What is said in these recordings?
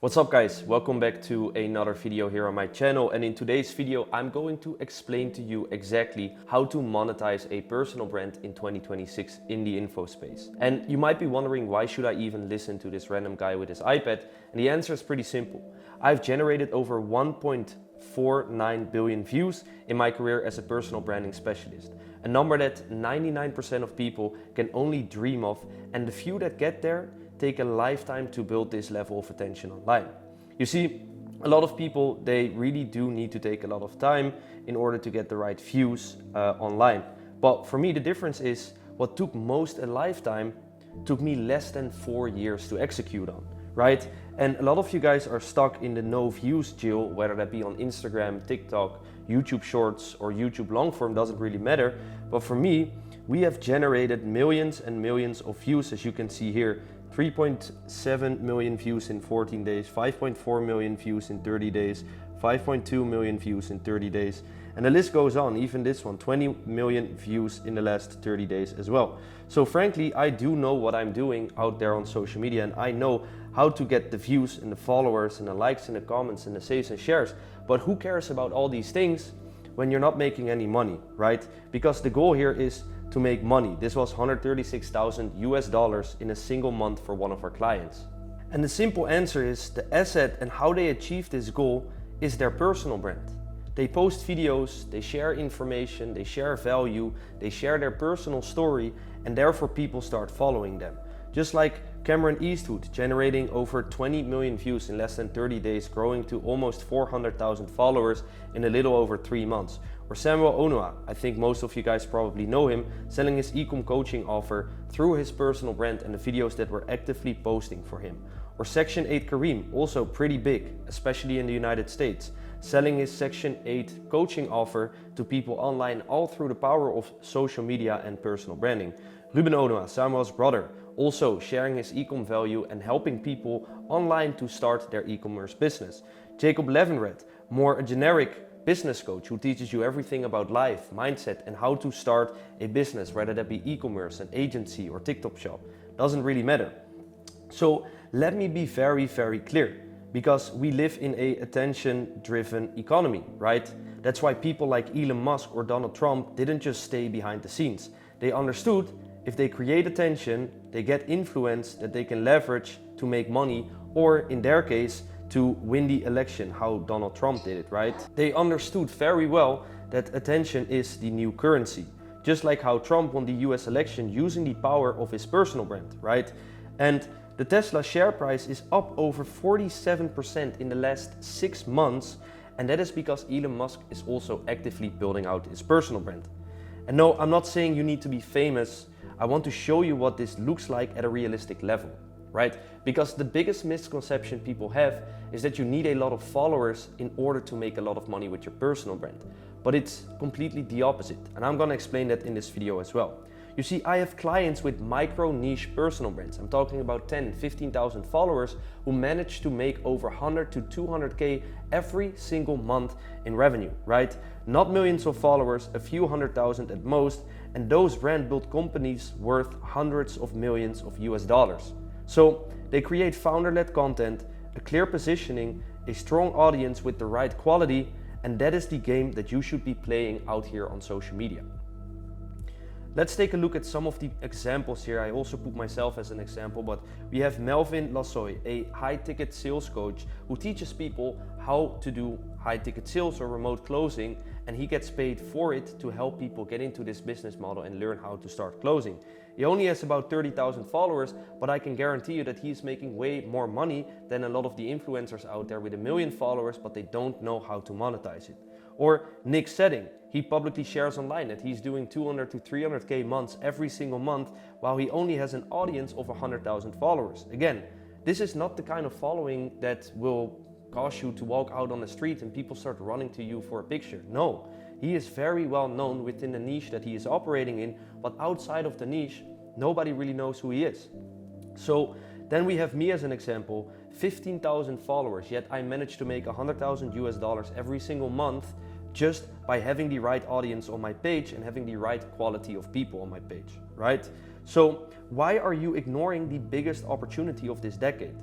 What's up guys, welcome back to another video here on my channel, and in today's video I'm going to explain to you exactly how to monetize a personal brand in 2026 in the info space. And you might be wondering, why should I even listen to this random guy with his iPad? And the answer is pretty simple. I've generated over 1.49 billion views in my career as a personal branding specialist. A number that 99% of people can only dream of, and the few that get there take a lifetime to build this level of attention online. You see, a lot of people, they really do need to take a lot of time in order to get the right views online. But for me, the difference is what took most a lifetime took me less than 4 years to execute on, right? And a lot of you guys are stuck in the no views jail, whether that be on Instagram, TikTok, YouTube Shorts, or YouTube long form, doesn't really matter. But for me, we have generated millions and millions of views, as you can see here. 3.7 million views in 14 days, 5.4 million views in 30 days, 5.2 million views in 30 days, and the list goes on. Even this one, 20 million views in the last 30 days as well. So frankly, I do know what I'm doing out there on social media, and I know how to get the views and the followers and the likes and the comments and the saves and shares. But who cares about all these things when you're not making any money, right? Because the goal here is to make money. This was $136,000 in a single month for one of our clients. And the simple answer is, the asset and how they achieve this goal is their personal brand. They post videos, they share information, they share value, they share their personal story, and therefore people start following them. Just like Cameron Eastwood, generating over 20 million views in less than 30 days, growing to almost 400,000 followers in a little over 3 months. Or Samuel Onua, I think most of you guys probably know him, selling his e-com coaching offer through his personal brand and the videos that were actively posting for him. Or Section 8 Kareem, also pretty big, especially in the United States, selling his Section 8 coaching offer to people online, all through the power of social media and personal branding. Ruben Onua, Samuel's brother, also sharing his e-com value and helping people online to start their e-commerce business. Jacob Levinred, more a generic business coach who teaches you everything about life, mindset, and how to start a business, whether that be e-commerce, an agency, or TikTok shop. Doesn't really matter. So let me be very, very clear, because we live in a attention-driven economy, right? That's why people like Elon Musk or Donald Trump didn't just stay behind the scenes. They understood if they create attention, they get influence that they can leverage to make money, or in their case, to win the election, how Donald Trump did it, right? They understood very well that attention is the new currency. Just like how Trump won the US election using the power of his personal brand, right? And the Tesla share price is up over 47% in the last 6 months, and that is because Elon Musk is also actively building out his personal brand. And no, I'm not saying you need to be famous. I want to show you what this looks like at a realistic level, right? Because the biggest misconception people have is that you need a lot of followers in order to make a lot of money with your personal brand. But it's completely the opposite, and I'm gonna explain that in this video as well. You see, I have clients with micro niche personal brands. I'm talking about 10, 15,000 followers who manage to make over 100 to 200K every single month in revenue, right? Not millions of followers, a few 100,000 at most, and those brand built companies worth hundreds of millions of US dollars. So they create founder-led content, a clear positioning, a strong audience with the right quality, and that is the game that you should be playing out here on social media. Let's take a look at some of the examples here. I also put myself as an example, but we have Melvin Lassoy, a high-ticket sales coach who teaches people how to do high-ticket sales or remote closing, and he gets paid for it to help people get into this business model and learn how to start closing. He only has about 30,000 followers, but I can guarantee you that he's making way more money than a lot of the influencers out there with 1 million followers, but they don't know how to monetize it. Or Nick Setting, he publicly shares online that he's doing 200 to 300K months every single month, while he only has an audience of 100,000 followers. Again, this is not the kind of following that will cause you to walk out on the street and people start running to you for a picture. No, he is very well known within the niche that he is operating in, but outside of the niche, nobody really knows who he is. So then we have me as an example, 15,000 followers, yet I managed to make 100,000 US dollars every single month just by having the right audience on my page and having the right quality of people on my page, right? So why are you ignoring the biggest opportunity of this decade?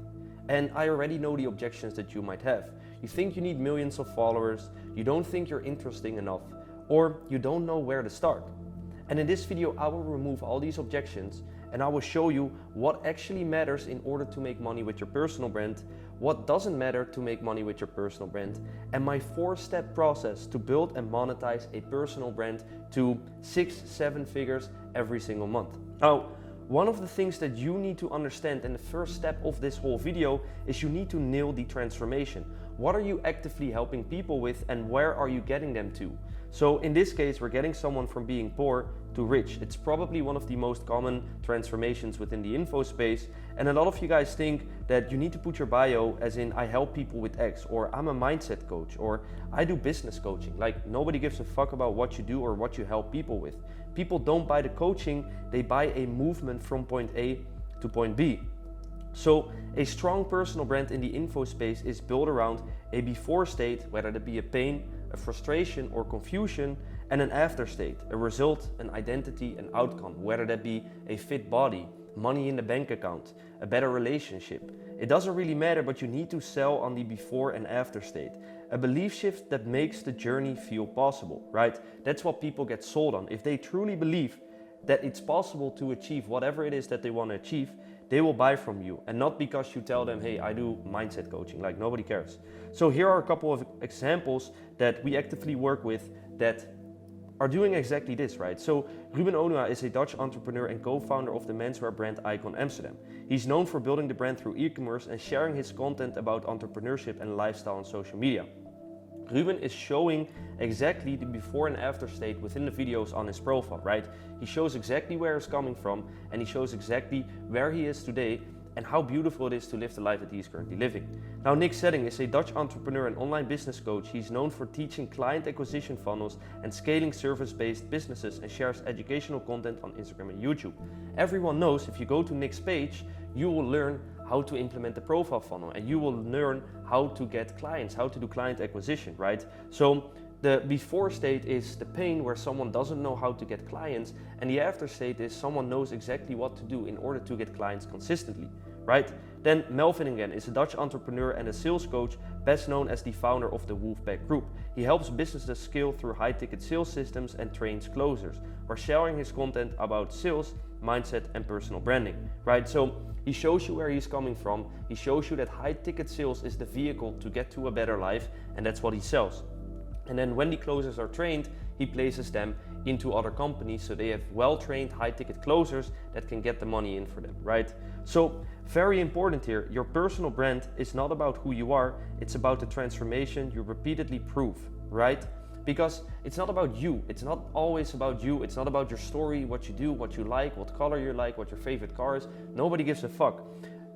And I already know the objections that you might have. You think you need millions of followers, you don't think you're interesting enough, or you don't know where to start. And in this video, I will remove all these objections and I will show you what actually matters in order to make money with your personal brand, what doesn't matter to make money with your personal brand, and my 4-step process to build and monetize a personal brand to 6-7 figures every single month. Now, one of the things that you need to understand, and the first step of this whole video, is you need to nail the transformation. What are you actively helping people with and where are you getting them to? So in this case, we're getting someone from being poor to rich. It's probably one of the most common transformations within the info space. And a lot of you guys think that you need to put your bio as in I help people with X, or I'm a mindset coach, or I do business coaching. Like, nobody gives a fuck about what you do or what you help people with. People don't buy the coaching, they buy a movement from point A to point B. So a strong personal brand in the info space is built around a before state, whether that be a pain, a frustration or confusion, and an after state, a result, an identity, an outcome, whether that be a fit body, money in the bank account, a better relationship. It doesn't really matter, but you need to sell on the before and after state. A belief shift that makes the journey feel possible, right? That's what people get sold on. If they truly believe that it's possible to achieve whatever it is that they want to achieve, they will buy from you, and not because you tell them, hey, I do mindset coaching. Like, nobody cares. So here are a couple of examples that we actively work with that are doing exactly this, right? So Ruben Onua is a Dutch entrepreneur and co-founder of the menswear brand Icon Amsterdam. He's known for building the brand through e-commerce and sharing his content about entrepreneurship and lifestyle on social media. Ruben is showing exactly the before and after state within the videos on his profile, right? He shows exactly where he's coming from, and he shows exactly where he is today and how beautiful it is to live the life that he's currently living. Now, Nick Setting is a Dutch entrepreneur and online business coach. He's known for teaching client acquisition funnels and scaling service-based businesses, and shares educational content on Instagram and YouTube. Everyone knows if you go to Nick's page, you will learn how to implement the profile funnel, and you will learn how to get clients, how to do client acquisition, right? So the before state is the pain where someone doesn't know how to get clients, and the after state is someone knows exactly what to do in order to get clients consistently, right? Then Melvin again is a Dutch entrepreneur and a sales coach, best known as the founder of the Wolfpack Group. He helps businesses scale through high-ticket sales systems and trains closers, while sharing his content about sales, mindset, and personal branding, right? So he shows you where he's coming from. He shows you that high-ticket sales is the vehicle to get to a better life, and that's what he sells. And then when the closers are trained, he places them into other companies so they have well-trained high-ticket closers that can get the money in for them, right? So very important here, your personal brand is not about who you are, it's about the transformation you repeatedly prove, right? Because it's not about you, it's not always about you, it's not about your story, what you do, what you like, what color you like, what your favorite car is. Nobody gives a fuck.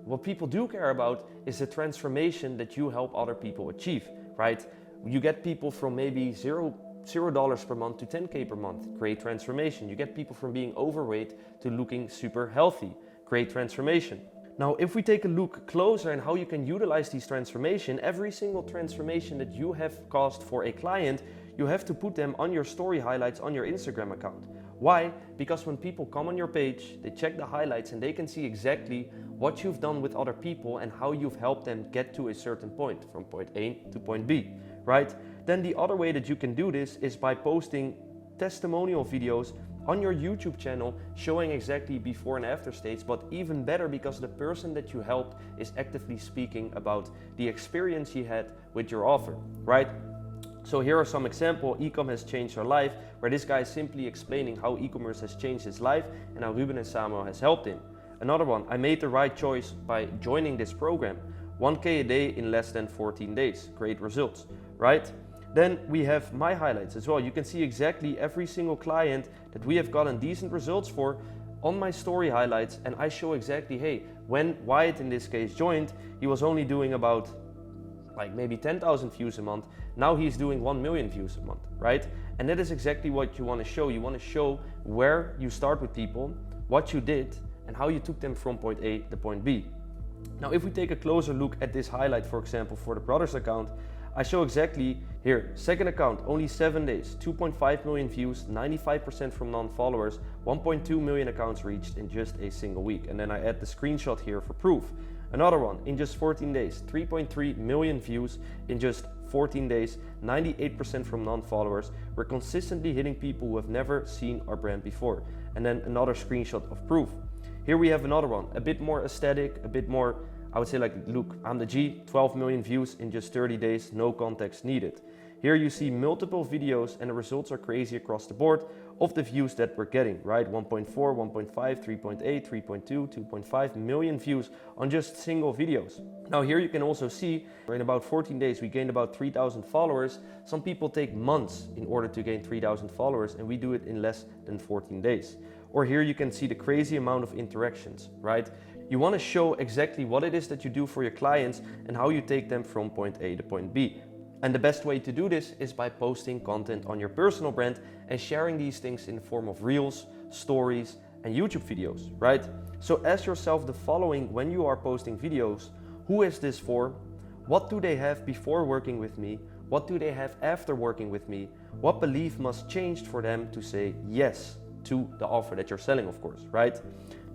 What people do care about is the transformation that you help other people achieve, right? You get people from maybe $0 per month to 10K per month, great transformation. You get people from being overweight to looking super healthy, great transformation. Now, if we take a look closer and how you can utilize these transformation, every single transformation that you have caused for a client, you have to put them on your story highlights on your Instagram account. Why? Because when people come on your page, they check the highlights and they can see exactly what you've done with other people and how you've helped them get to a certain point, from point A to point B, right? Then the other way that you can do this is by posting testimonial videos on your YouTube channel showing exactly before and after states, but even better because the person that you helped is actively speaking about the experience he had with your offer, right? So here are some examples. Ecom has changed our life, where this guy is simply explaining how e-commerce has changed his life and how Ruben and Samuel has helped him. Another one, I made the right choice by joining this program. 1K a day in less than 14 days. Great results, right? Then we have my highlights as well. You can see exactly every single client that we have gotten decent results for on my story highlights, and I show exactly, hey, when Wyatt in this case joined, he was only doing about like maybe 10,000 views a month. Now he's doing 1 million views a month, right? And that is exactly what you want to show. You want to show where you start with people, what you did, and how you took them from point A to point B. Now, if we take a closer look at this highlight, for example, for the brothers account, I show exactly here, second account, only 7 days, 2.5 million views, 95% from non-followers, 1.2 million accounts reached in just a single week. And then I add the screenshot here for proof. Another one, in just 14 days, 3.3 million views in just 14 days, 98% from non-followers. We're consistently hitting people who have never seen our brand before. And then another screenshot of proof. Here we have another one, a bit more aesthetic, a bit more, I would say like, look, I'm the G, 12 million views in just 30 days, no context needed. Here you see multiple videos and the results are crazy across the board of the views that we're getting, right? 1.4, 1.5, 3.8, 3.2, 2.5 million views on just single videos. Now here you can also see in about 14 days we gained about 3,000 followers. Some people take months in order to gain 3,000 followers and we do it in less than 14 days. Or here you can see the crazy amount of interactions, right? You want to show exactly what it is that you do for your clients and how you take them from point A to point B. And the best way to do this is by posting content on your personal brand and sharing these things in the form of reels, stories, and YouTube videos, right? So ask yourself the following when you are posting videos: who is this for? What do they have before working with me? What do they have after working with me? What belief must change for them to say yes to the offer that you're selling, of course, right?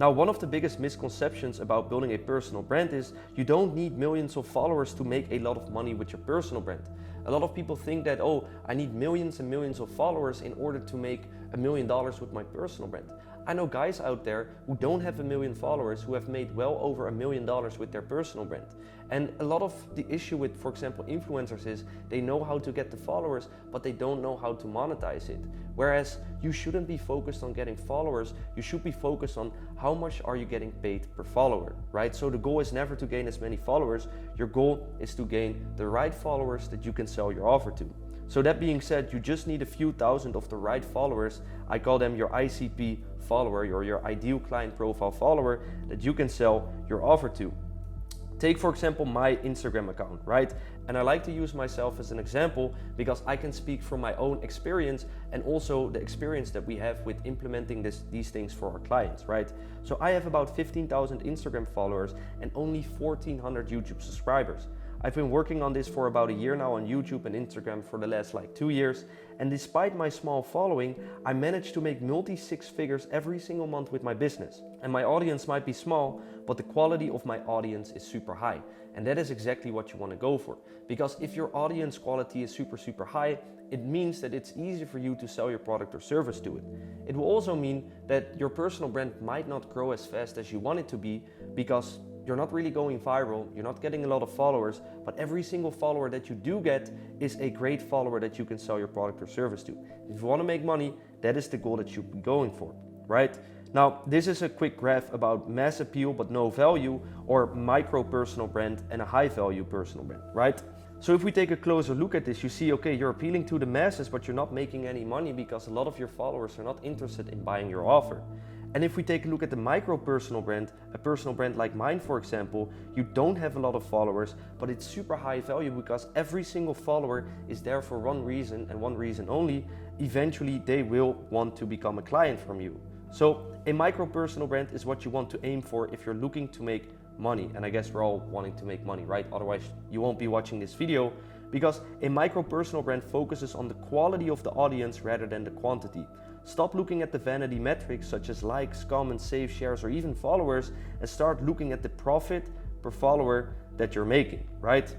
Now, one of the biggest misconceptions about building a personal brand is you don't need millions of followers to make a lot of money with your personal brand. A lot of people think that, oh, I need millions and millions of followers in order to make $1 million with my personal brand. I know guys out there who don't have 1 million followers who have made well over $1 million with their personal brand. And a lot of the issue with, for example, influencers is they know how to get the followers, but they don't know how to monetize it. Whereas you shouldn't be focused on getting followers, you should be focused on how much are you getting paid per follower, right? So the goal is never to gain as many followers, your goal is to gain the right followers that you can sell your offer to. So that being said, you just need a few thousand of the right followers. I call them your ICP follower, or your ideal client profile follower that you can sell your offer to. Take, for example, my Instagram account, right? And I like to use myself as an example because I can speak from my own experience and also the experience that we have with implementing these things for our clients, right? So I have about 15,000 Instagram followers and only 1,400 YouTube subscribers. I've been working on this for about a year now on YouTube and Instagram for the last 2 years. And despite my small following, I managed to make multi-six figures every single month with my business. And my audience might be small, but the quality of my audience is super high. And that is exactly what you want to go for. Because if your audience quality is super high, it means that it's easy for you to sell your product or service to it. It will also mean that your personal brand might not grow as fast as you want it to be because you're not really going viral, you're not getting a lot of followers, but every single follower that you do get is a great follower that you can sell your product or service to. If you want to make money, that is the goal that you'll be going for, right? Now, this is a quick graph about mass appeal but no value, or micro personal brand and a high value personal brand, right? So if we take a closer look at this, you see, okay, you're appealing to the masses, but you're not making any money because a lot of your followers are not interested in buying your offer. And if we take a look at the micro personal brand, a personal brand like mine, for example, you don't have a lot of followers, but it's super high value because every single follower is there for one reason and one reason only. Eventually, they will want to become a client from you. So a micro personal brand is what you want to aim for if you're looking to make money. And I guess we're all wanting to make money, right? Otherwise, you won't be watching this video, because a micro personal brand focuses on the quality of the audience rather than the quantity. Stop looking at the vanity metrics such as likes, comments, saves, shares, or even followers, and start looking at the profit per follower that you're making, right?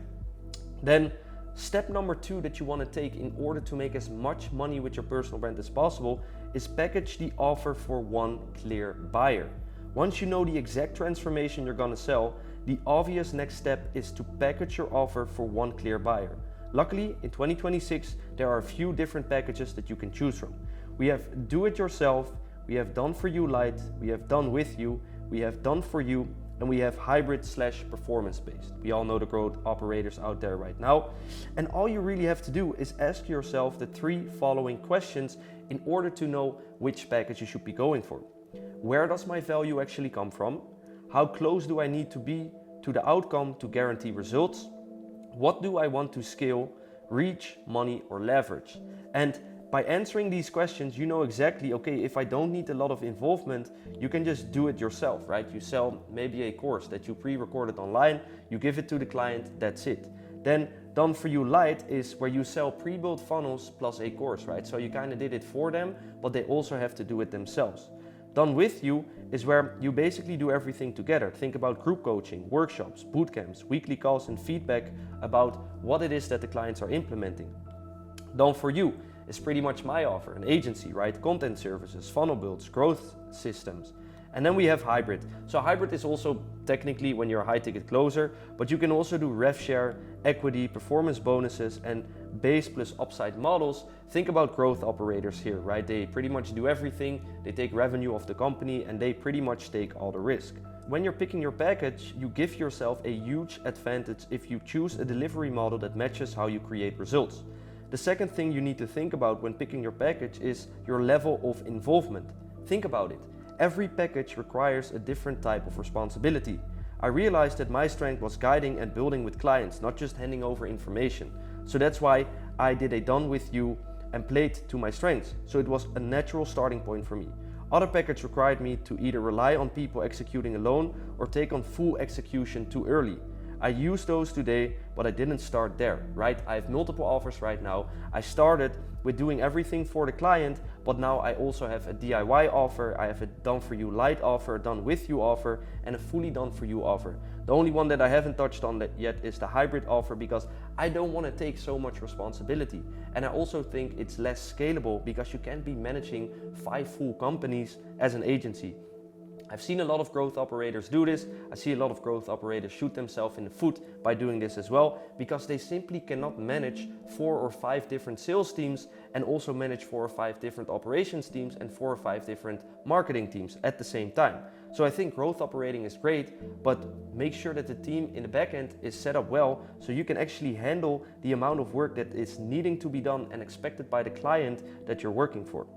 Then step number 2 that you want to take in order to make as much money with your personal brand as possible is package the offer for one clear buyer. Once you know the exact transformation you're going to sell, the obvious next step is to package your offer for one clear buyer. Luckily, in 2026, there are a few different packages that you can choose from. We have do it yourself, we have done for you light, we have done with you, we have done for you, and we have hybrid/performance based. We all know the growth operators out there right now. And all you really have to do is ask yourself the 3 following questions in order to know which package you should be going for. Where does my value actually come from? How close do I need to be to the outcome to guarantee results? What do I want to scale, reach, money, or leverage? And by answering these questions, you know exactly, okay, if I don't need a lot of involvement, you can just do it yourself, right? You sell maybe a course that you pre-recorded online, you give it to the client, that's it. Then done for you light is where you sell pre-built funnels plus a course, right? So you kind of did it for them, but they also have to do it themselves. Done with you is where you basically do everything together. Think about group coaching, workshops, boot camps, weekly calls and feedback about what it is that the clients are implementing. Done for you is pretty much my offer, an agency, right? Content services, funnel builds, growth systems. And then we have hybrid. So hybrid is also technically when you're a high ticket closer, but you can also do rev share, equity, performance bonuses, and base plus upside models. Think about growth operators here, right? They pretty much do everything. They take revenue of the company and they pretty much take all the risk. When you're picking your package, you give yourself a huge advantage if you choose a delivery model that matches how you create results. The second thing you need to think about when picking your package is your level of involvement. Think about it. Every package requires a different type of responsibility. I realized that my strength was guiding and building with clients, not just handing over information. So that's why I did a done with you and played to my strengths. So it was a natural starting point for me. Other packages required me to either rely on people executing alone or take on full execution too early. I use those today, but I didn't start there, right? I have multiple offers right now. I started with doing everything for the client, but now I also have a DIY offer, I have a done for you light offer, a done with you offer, and a fully done for you offer. The only one that I haven't touched on yet is the hybrid offer because I don't want to take so much responsibility. And I also think it's less scalable because you can't be managing 5 full companies as an agency. I've seen a lot of growth operators do this. I see a lot of growth operators shoot themselves in the foot by doing this as well because they simply cannot manage 4 or 5 different sales teams and also manage 4 or 5 different operations teams and 4 or 5 different marketing teams at the same time. So I think growth operating is great, but make sure that the team in the back end is set up well so you can actually handle the amount of work that is needing to be done and expected by the client that you're working for.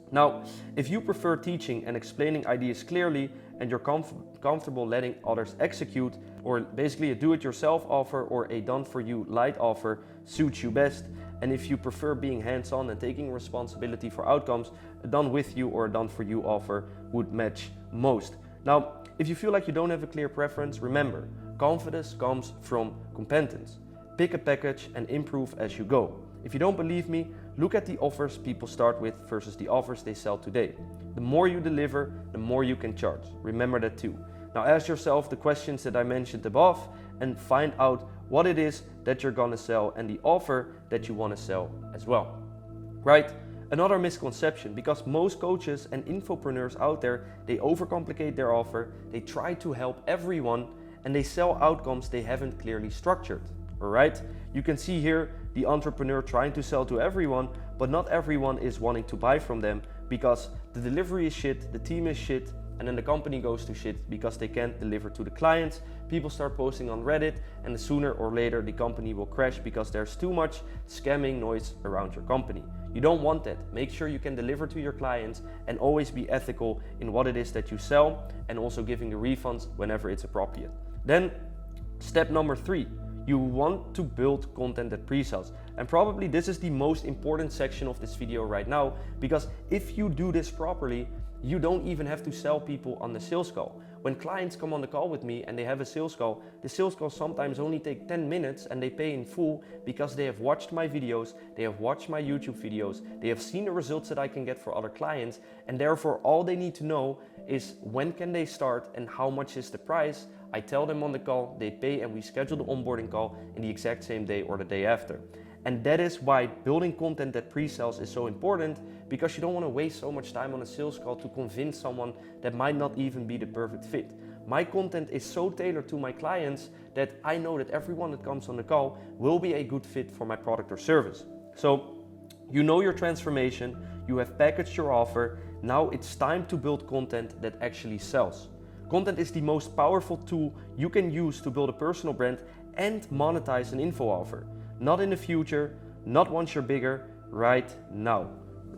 Now, if you prefer teaching and explaining ideas clearly and you're comfortable letting others execute, or basically a do-it-yourself offer or a done-for-you light offer suits you best, and if you prefer being hands-on and taking responsibility for outcomes, a done-with-you or a done-for-you offer would match most. Now, if you feel like you don't have a clear preference, remember, confidence comes from competence. Pick a package and improve as you go. If you don't believe me, look at the offers people start with versus the offers they sell today. The more you deliver, the more you can charge. Remember that too. Now ask yourself the questions that I mentioned above and find out what it is that you're gonna sell and the offer that you wanna sell as well. Right? Another misconception, because most coaches and infopreneurs out there, they overcomplicate their offer, they try to help everyone, and they sell outcomes they haven't clearly structured. Alright? You can see here the entrepreneur trying to sell to everyone, but not everyone is wanting to buy from them because the delivery is shit, the team is shit, and then the company goes to shit because they can't deliver to the clients. People start posting on Reddit, and sooner or later the company will crash because there's too much scamming noise around your company. You don't want that. Make sure you can deliver to your clients and always be ethical in what it is that you sell and also giving the refunds whenever it's appropriate. Then step number 3. You want to build content that pre-sells. And probably this is the most important section of this video right now, because if you do this properly, you don't even have to sell people on the sales call. When clients come on the call with me and they have a sales call, the sales calls sometimes only take 10 minutes and they pay in full because they have watched my videos, they have watched my YouTube videos, they have seen the results that I can get for other clients, and therefore all they need to know is when can they start and how much is the price. I tell them on the call, they pay, and we schedule the onboarding call in the exact same day or the day after. And that is why building content that pre-sells is so important, because you don't want to waste so much time on a sales call to convince someone that might not even be the perfect fit. My content is so tailored to my clients that I know that everyone that comes on the call will be a good fit for my product or service. So you know your transformation, you have packaged your offer, now it's time to build content that actually sells. Content is the most powerful tool you can use to build a personal brand and monetize an info offer. Not in the future, not once you're bigger, right now.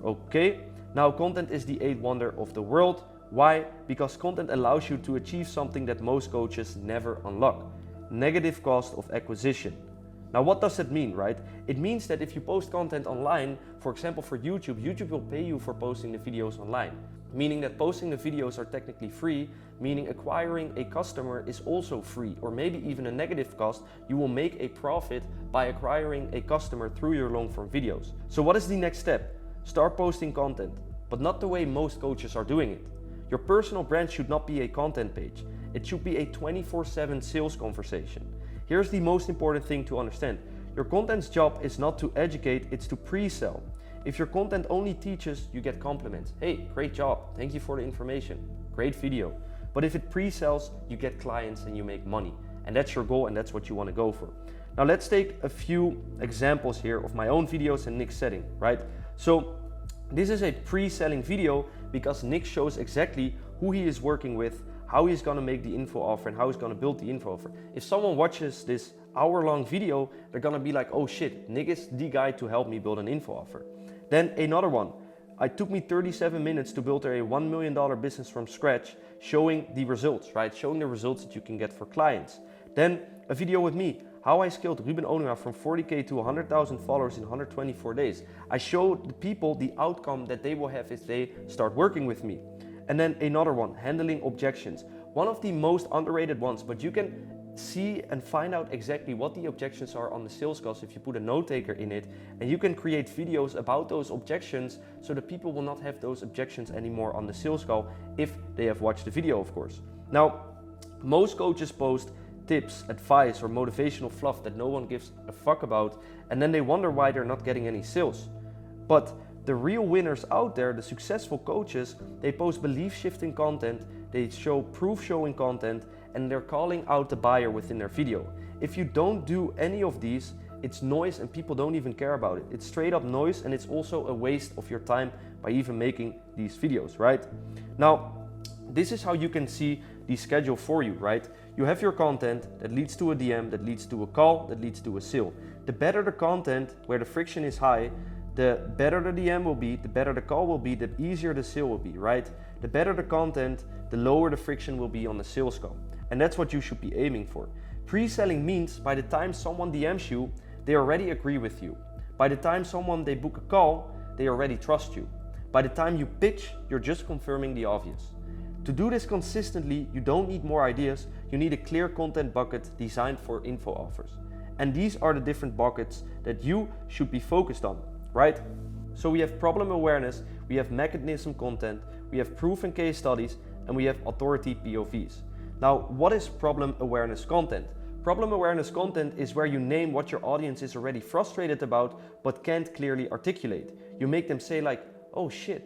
Okay? Now, content is the 8th wonder of the world. Why? Because content allows you to achieve something that most coaches never unlock: negative cost of acquisition. Now, what does that mean, right? It means that if you post content online, for example for YouTube, YouTube will pay you for posting the videos online. Meaning that posting the videos are technically free, meaning acquiring a customer is also free, or maybe even a negative cost. You will make a profit by acquiring a customer through your long form videos. So what is the next step? Start posting content, but not the way most coaches are doing it. Your personal brand should not be a content page. It should be a 24/7 sales conversation. Here's the most important thing to understand. Your content's job is not to educate, it's to pre-sell. If your content only teaches, you get compliments. Hey, great job, thank you for the information, great video. But if it pre-sells, you get clients and you make money. And that's your goal and that's what you want to go for. Now let's take a few examples here of my own videos and Nick's setting, right? So this is a pre-selling video because Nick shows exactly who he is working with, how he's gonna make the info offer and how he's gonna build the info offer. If someone watches this hour-long video, they're gonna be like, oh shit, Nick is the guy to help me build an info offer. Then another one. It took me 37 minutes to build a $1 million business from scratch, showing the results, right? Showing the results that you can get for clients. Then a video with me, how I scaled Ruben Onua from 40K to 100,000 followers in 124 days. I showed the people the outcome that they will have if they start working with me. And then another one, handling objections. One of the most underrated ones, but you can see and find out exactly what the objections are on the sales calls if you put a note taker in it, and you can create videos about those objections so that people will not have those objections anymore on the sales call if they have watched the video, of course. Now, most coaches post tips, advice, or motivational fluff that no one gives a fuck about, and then they wonder why they're not getting any sales. But the real winners out there, the successful coaches, they post belief-shifting content, they show proof-showing content, and they're calling out the buyer within their video. If you don't do any of these, it's noise and people don't even care about it. It's straight up noise, and it's also a waste of your time by even making these videos, right? Now, this is how you can see the schedule for you, right? You have your content that leads to a DM, that leads to a call, that leads to a sale. The better the content, where the friction is high, the better the DM will be, the better the call will be, the easier the sale will be, right? The better the content, the lower the friction will be on the sales call. And that's what you should be aiming for. Pre-selling means by the time someone DMs you, they already agree with you. By the time they book a call, they already trust you. By the time you pitch, you're just confirming the obvious. To do this consistently, you don't need more ideas, you need a clear content bucket designed for info offers. And these are the different buckets that you should be focused on, right? So we have problem awareness, we have mechanism content, we have proof and case studies, and we have authority POVs. Now, what is problem awareness content? Problem awareness content is where you name what your audience is already frustrated about but can't clearly articulate. You make them say like, oh shit,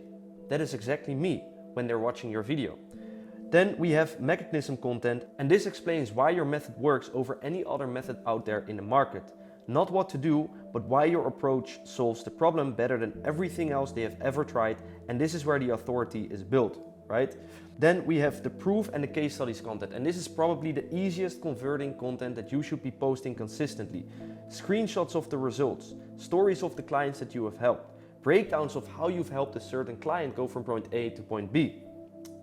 that is exactly me, when they're watching your video. Then we have mechanism content, and this explains why your method works over any other method out there in the market. Not what to do, but why your approach solves the problem better than everything else they have ever tried, and this is where the authority is built, right? Then we have the proof and the case studies content, and this is probably the easiest converting content that you should be posting consistently. Screenshots of the results, stories of the clients that you have helped, breakdowns of how you've helped a certain client go from point A to point B.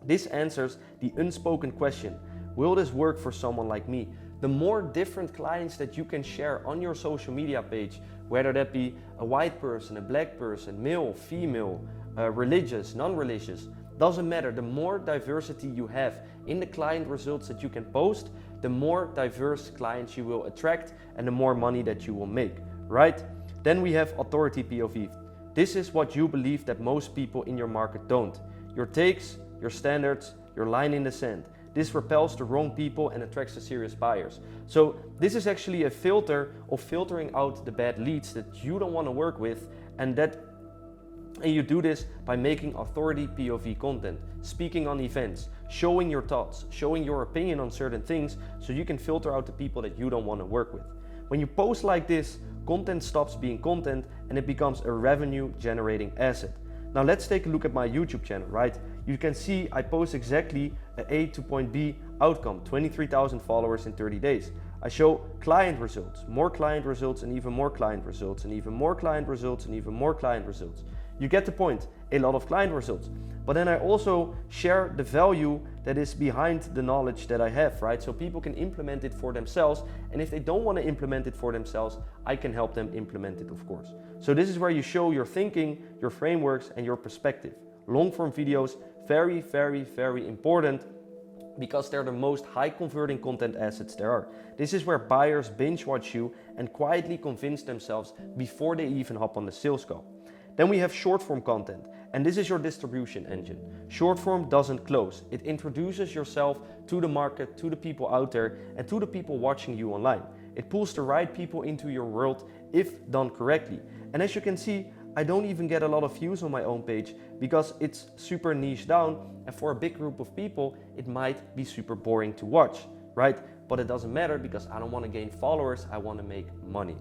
This answers the unspoken question, will this work for someone like me? The more different clients that you can share on your social media page, whether that be a white person, a black person, male, female, religious, non-religious, doesn't matter. The more diversity you have in the client results that you can post, the more diverse clients you will attract and the more money that you will make, right? Then we have authority POV. This is what you believe that most people in your market don't. Your takes, your standards, your line in the sand. This repels the wrong people and attracts the serious buyers. So this is actually a filter of filtering out the bad leads that you don't want to work with, and you do this by making authority POV content, speaking on events, showing your thoughts, showing your opinion on certain things so you can filter out the people that you don't want to work with. When you post like this, content stops being content and it becomes a revenue generating asset. Now let's take a look at my YouTube channel, right? You can see I post exactly an A to point B outcome, 23,000 followers in 30 days. I show client results, more client results, and even more client results, and even more client results, and even more client results. You get the point, a lot of client results. But then I also share the value that is behind the knowledge that I have, right? So people can implement it for themselves. And if they don't want to implement it for themselves, I can help them implement it, of course. So this is where you show your thinking, your frameworks, and your perspective. Long form videos, very, very, very important because they're the most high converting content assets there are. This is where buyers binge watch you and quietly convince themselves before they even hop on the sales call. Then we have short form content, And this is your distribution engine. Short form doesn't close. It introduces yourself to the market, to the people out there, and to the people watching you online. It pulls the right people into your world if done correctly. And as you can see, I don't even get a lot of views on my own page because it's super niche down, and for a big group of people, it might be super boring to watch, right? But it doesn't matter because I don't want to gain followers, I want to make money.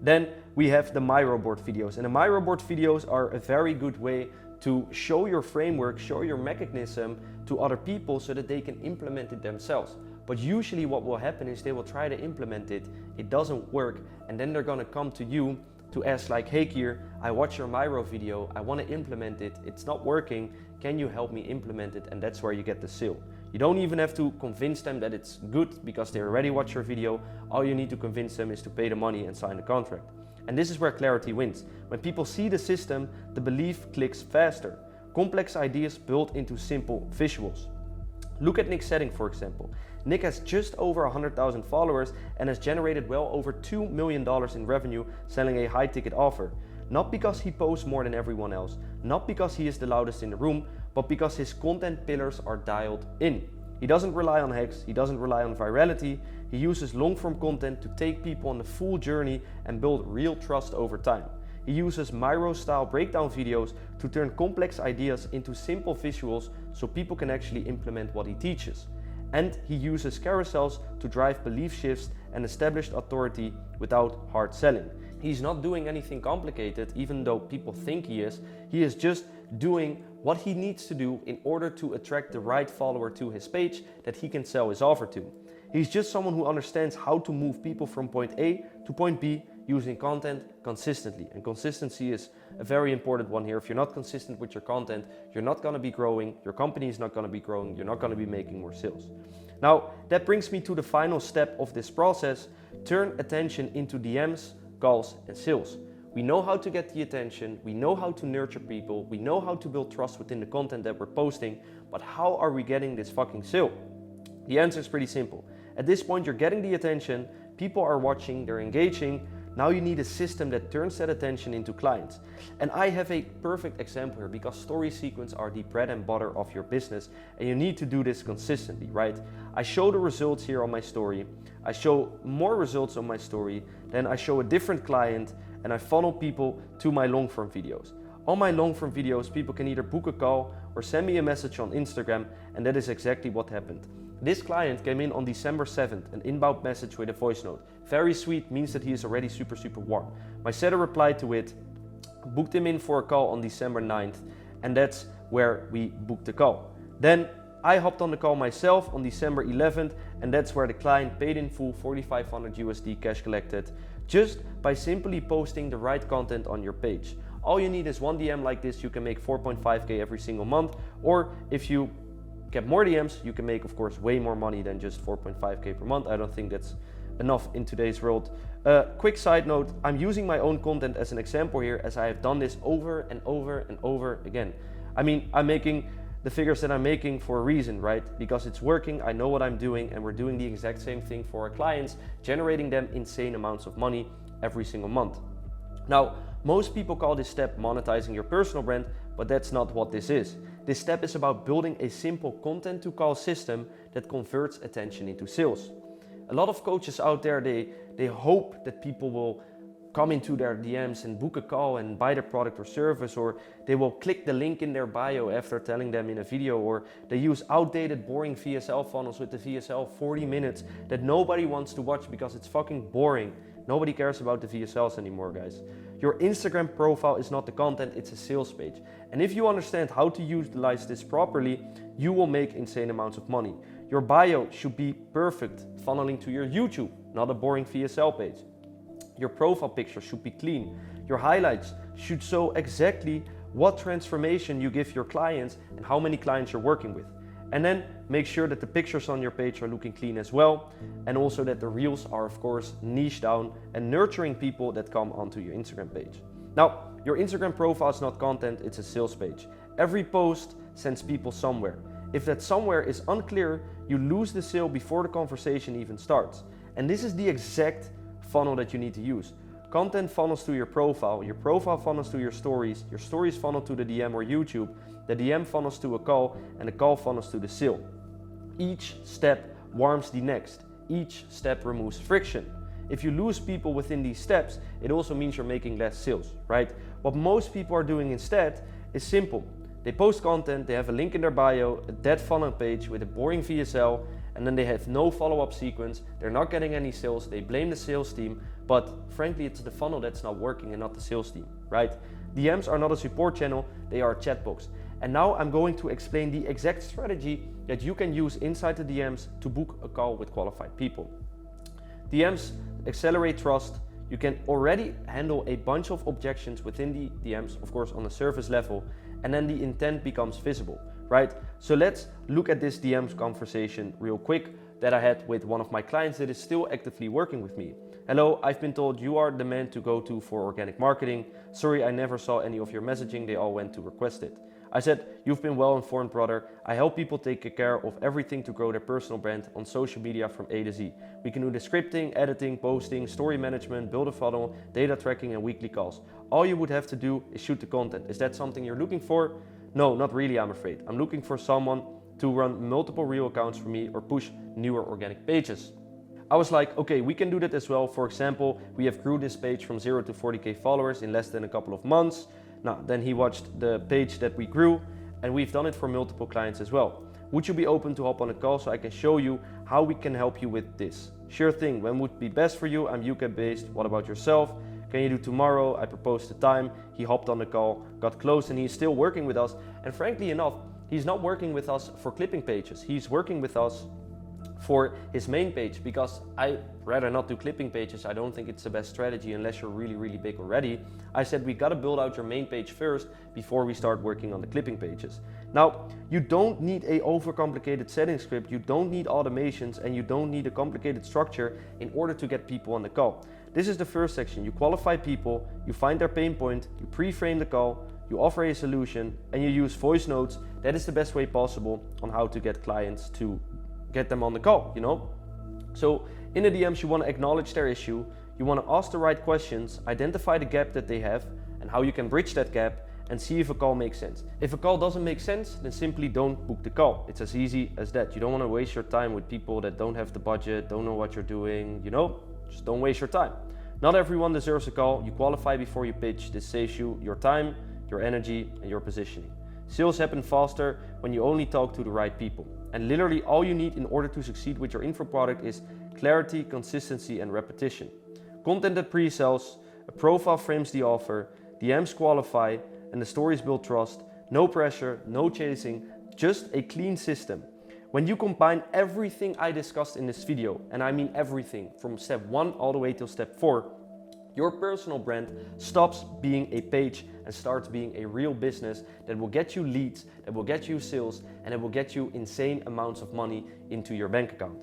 Then we have the Miro board videos, and the Miro board videos are a very good way to show your framework, show your mechanism to other people so that they can implement it themselves. But usually what will happen is they will try to implement it, it doesn't work, and then they're gonna come to you to ask like, hey Keir, I watched your Miro video, I want to implement it, it's not working, can you help me implement it? And that's where you get the sale. You don't even have to convince them that it's good because they already watched your video. All you need to convince them is to pay the money and sign the contract. And this is where clarity wins. When people see the system, the belief clicks faster. Complex ideas built into simple visuals. Look at Nick's setting, for example. Nick has just over 100,000 followers and has generated well over $2 million in revenue selling a high-ticket offer. Not because he posts more than everyone else, not because he is the loudest in the room, but because his content pillars are dialed in. He doesn't rely on hacks, he doesn't rely on virality, he uses long-form content to take people on the full journey and build real trust over time. He uses Miro-style breakdown videos to turn complex ideas into simple visuals so people can actually implement what he teaches. And he uses carousels to drive belief shifts and established authority without hard selling. He's not doing anything complicated, even though people think he is. He is just doing what he needs to do in order to attract the right follower to his page that he can sell his offer to. He's just someone who understands how to move people from point A to point B using content consistently. And consistency is a very important one here. If you're not consistent with your content, you're not going to be growing, your company is not going to be growing, you're not going to be making more sales. Now, that brings me to the final step of this process. Turn attention into DMs, calls, and sales. We know how to get the attention, we know how to nurture people, we know how to build trust within the content that we're posting, but how are we getting this fucking sale? The answer is pretty simple. At this point, you're getting the attention, people are watching, they're engaging. Now you need a system that turns that attention into clients. And I have a perfect example here because story sequence are the bread and butter of your business and you need to do this consistently, right? I show the results here on my story. I show more results on my story. Then I show a different client and I funnel people to my long form videos. On my long form videos, people can either book a call or send me a message on Instagram, and that is exactly what happened. This client came in on December 7th, an inbound message with a voice note. Very sweet, means that he is already super warm. My setter replied to it, booked him in for a call on December 9th, and that's where we booked the call. Then I hopped on the call myself on December 11th, and that's where the client paid in full 4,500 USD cash collected, just by simply posting the right content on your page. All you need is one DM like this, you can make 4.5K every single month, or if you get more DMs, you can make, of course, way more money than just 4.5K per month. I don't think that's enough in today's world. Quick side note, I'm using my own content as an example here, as I have done this over and over and over again. I mean, I'm making the figures that I'm making for a reason, right? Because it's working, I know what I'm doing, and we're doing the exact same thing for our clients, generating them insane amounts of money every single month. Now, most people call this step monetizing your personal brand, but that's not what this is. This step is about building a simple content to call system that converts attention into sales. A lot of coaches out there, they hope that people will come into their DMs and book a call and buy their product or service, or they will click the link in their bio after telling them in a video, or they use outdated, boring VSL funnels with the VSL 40 minutes that nobody wants to watch because it's fucking boring. Nobody cares about the VSLs anymore, guys. Your Instagram profile is not the content, it's a sales page. And if you understand how to utilize this properly, you will make insane amounts of money. Your bio should be perfect, funneling to your YouTube, not a boring VSL page. Your profile picture should be clean. Your highlights should show exactly what transformation you give your clients and how many clients you're working with. And then make sure that the pictures on your page are looking clean as well. And also that the reels are, of course, niche down and nurturing people that come onto your Instagram page. Now, your Instagram profile is not content, it's a sales page. Every post sends people somewhere. If that somewhere is unclear, you lose the sale before the conversation even starts. And this is the exact funnel that you need to use. Content funnels to your profile funnels to your stories funnel to the DM or YouTube, the DM funnels to a call, and the call funnels to the sale. Each step warms the next. Each step removes friction. If you lose people within these steps, it also means you're making less sales, right? What most people are doing instead is simple. They post content, they have a link in their bio, a dead funnel page with a boring VSL, and then they have no follow-up sequence. They're not getting any sales. They blame the sales team, but frankly, it's the funnel that's not working and not the sales team, right? DMs are not a support channel, they are a chat box. And now I'm going to explain the exact strategy that you can use inside the DMs to book a call with qualified people. DMs accelerate trust. You can already handle a bunch of objections within the DMs, of course, on a surface level, and then the intent becomes visible, right? So let's look at this DMs conversation real quick that I had with one of my clients that is still actively working with me. Hello, I've been told you are the man to go to for organic marketing. Sorry, I never saw any of your messaging. They all went to request it. I said, you've been well informed, brother. I help people take care of everything to grow their personal brand on social media from A to Z. We can do the scripting, editing, posting, story management, build a funnel, data tracking, and weekly calls. All you would have to do is shoot the content. Is that something you're looking for? No, not really, I'm afraid. I'm looking for someone to run multiple real accounts for me or push newer organic pages. I was like, okay, we can do that as well. For example, we have grew this page from 0 to 40K followers in less than a couple of months. Now, then he watched the page that we grew, and we've done it for multiple clients as well. Would you be open to hop on a call so I can show you how we can help you with this? Sure thing, when would be best for you? I'm UK based, what about yourself? Can you do tomorrow? I proposed the time, he hopped on the call, got close, and he's still working with us. And frankly enough, he's not working with us for clipping pages. He's working with us for his main page, because I rather not do clipping pages. I don't think it's the best strategy unless you're really, really big already. I said we gotta build out your main page first before we start working on the clipping pages. Now, you don't need a overcomplicated setting script, you don't need automations, and you don't need a complicated structure in order to get people on the call. This is the first section. You qualify people, you find their pain point, you pre-frame the call, you offer a solution, and you use voice notes. That is the best way possible on how to get clients to get them on the call, you know? So in the DMs, you want to acknowledge their issue, you want to ask the right questions, identify the gap that they have and how you can bridge that gap, and see if a call makes sense. If a call doesn't make sense, then simply don't book the call. It's as easy as that. You don't want to waste your time with people that don't have the budget, don't know what you're doing, you know? Just don't waste your time. Not everyone deserves a call. You qualify before you pitch. This saves you your time, your energy, and your positioning. Sales happen faster when you only talk to the right people. And literally all you need in order to succeed with your info product is clarity, consistency, and repetition. Content that pre-sells, a profile frames the offer, DMs qualify, and the stories build trust. No pressure, no chasing, just a clean system. When you combine everything I discussed in this video, and I mean everything from step 1 all the way till step 4, your personal brand stops being a page and starts being a real business that will get you leads, that will get you sales, and it will get you insane amounts of money into your bank account.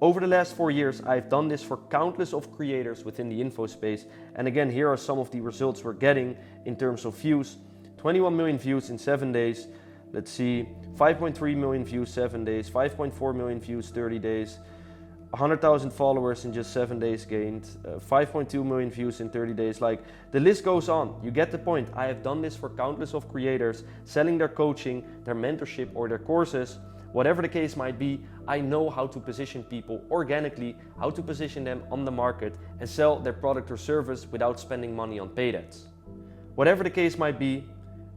Over the last 4 years, I've done this for countless of creators within the info space. And again, here are some of the results we're getting in terms of views. 21 million views in 7 days. Let's see, 5.3 million views 7 days, 5.4 million views 30 days, 100,000 followers in just 7 days gained, 5.2 million views in 30 days. Like, the list goes on. You get the point. I have done this for countless of creators selling their coaching, their mentorship, or their courses. Whatever the case might be, I know how to position people organically, how to position them on the market and sell their product or service without spending money on paid ads. Whatever the case might be,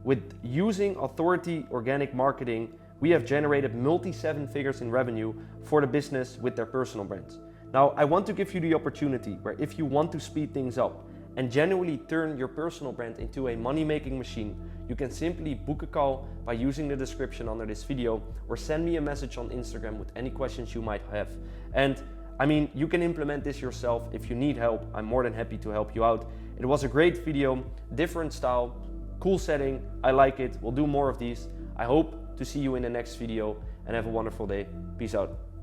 with using authority organic marketing, we have generated multi-7 figures in revenue for the business with their personal brands. Now, I want to give you the opportunity where if you want to speed things up and genuinely turn your personal brand into a money-making machine, you can simply book a call by using the description under this video or send me a message on Instagram with any questions you might have. And I mean, you can implement this yourself. If you need help, I'm more than happy to help you out. It was a great video, different style, cool setting. I like it. We'll do more of these. I hope to see you in the next video and have a wonderful day. Peace out.